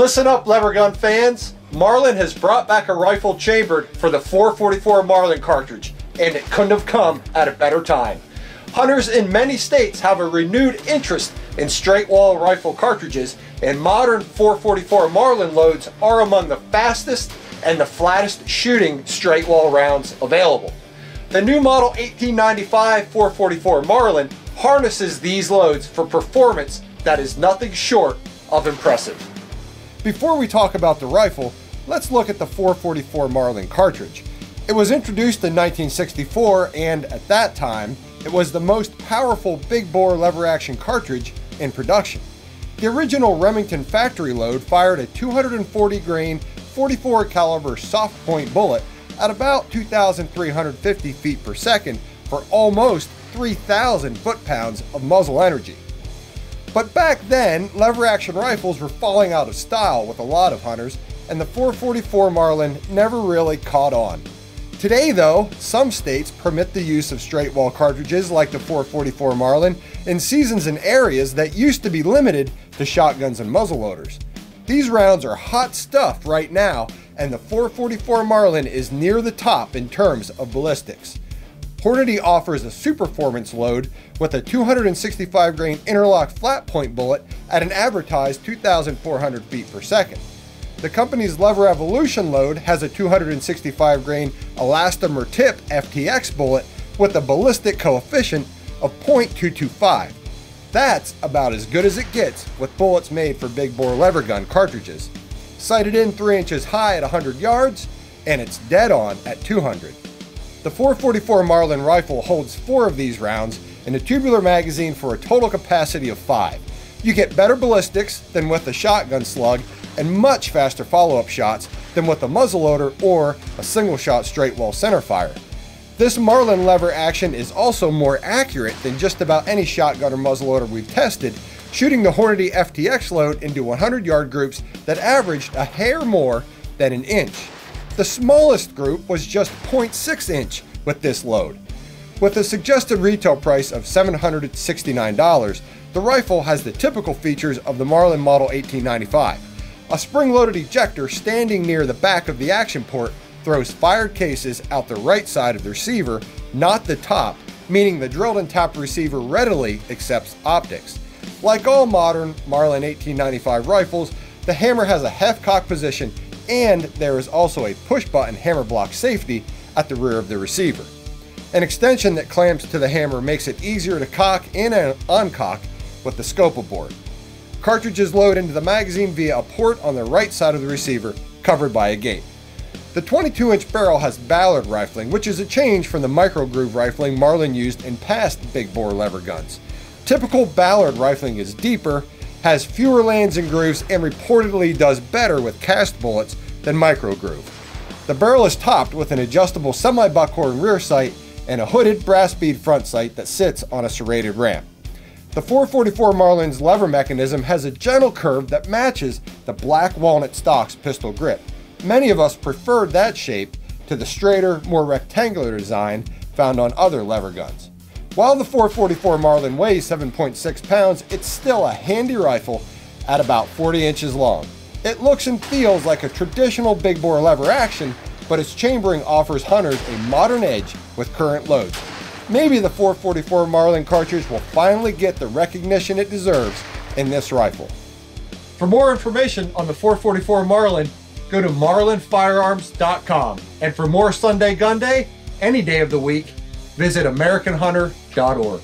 Listen up, lever gun fans. Marlin has brought back a rifle chambered for the 444 Marlin cartridge, and it couldn't have come at a better time. Hunters in many states have a renewed interest in straight wall rifle cartridges, and modern 444 Marlin loads are among the fastest and the flattest shooting straight wall rounds available. The new model 1895 444 Marlin harnesses these loads for performance that is nothing short of impressive. Before we talk about the rifle, let's look at the 444 Marlin cartridge. It was introduced in 1964, and at that time, it was the most powerful big bore lever action cartridge in production. The original Remington factory load fired a 240 grain 44 caliber soft point bullet at about 2,350 feet per second for almost 3,000 foot-pounds of muzzle energy. But back then, lever action rifles were falling out of style with a lot of hunters, and the 444 Marlin never really caught on. Today though, some states permit the use of straight wall cartridges like the 444 Marlin in seasons and areas that used to be limited to shotguns and muzzleloaders. These rounds are hot stuff right now, and the 444 Marlin is near the top in terms of ballistics. Hornady offers a Superformance load with a 265 grain interlock flat point bullet at an advertised 2,400 feet per second. The company's Lever Evolution load has a 265 grain elastomer tip FTX bullet with a ballistic coefficient of 0.225. That's about as good as it gets with bullets made for big bore lever gun cartridges. Sighted in 3 inches high at 100 yards, and it's dead on at 200. The 444 Marlin rifle holds 4 of these rounds in a tubular magazine for a total capacity of 5. You get better ballistics than with a shotgun slug and much faster follow-up shots than with a muzzleloader or a single-shot straight wall centerfire. This Marlin lever action is also more accurate than just about any shotgun or muzzleloader we've tested, shooting the Hornady FTX load into 100-yard groups that averaged a hair more than an inch. The smallest group was just 0.6 inch with this load. With a suggested retail price of $769, the rifle has the typical features of the Marlin Model 1895. A spring-loaded ejector standing near the back of the action port throws fired cases out the right side of the receiver, not the top, meaning the drilled and tapped receiver readily accepts optics. Like all modern Marlin 1895 rifles, the hammer has a half cock position, and there is also a push-button hammer block safety at the rear of the receiver. An extension that clamps to the hammer makes it easier to cock and uncock with the scopa board. Cartridges load into the magazine via a port on the right side of the receiver, covered by a gate. The 22-inch barrel has Ballard rifling, which is a change from the micro-groove rifling Marlin used in past big bore lever guns. Typical Ballard rifling is deeper, has fewer lands and grooves, and reportedly does better with cast bullets than micro-groove. The barrel is topped with an adjustable semi-buckhorn rear sight and a hooded brass bead front sight that sits on a serrated ramp. The 444 Marlin's lever mechanism has a gentle curve that matches the black walnut stock's pistol grip. Many of us preferred that shape to the straighter, more rectangular design found on other lever guns. While the 444 Marlin weighs 7.6 pounds, it's still a handy rifle at about 40 inches long. It looks and feels like a traditional big bore lever action, but its chambering offers hunters a modern edge with current loads. Maybe the 444 Marlin cartridge will finally get the recognition it deserves in this rifle. For more information on the 444 Marlin, go to marlinfirearms.com. And for more Sunday Gun Day, any day of the week, visit AmericanHunter.org.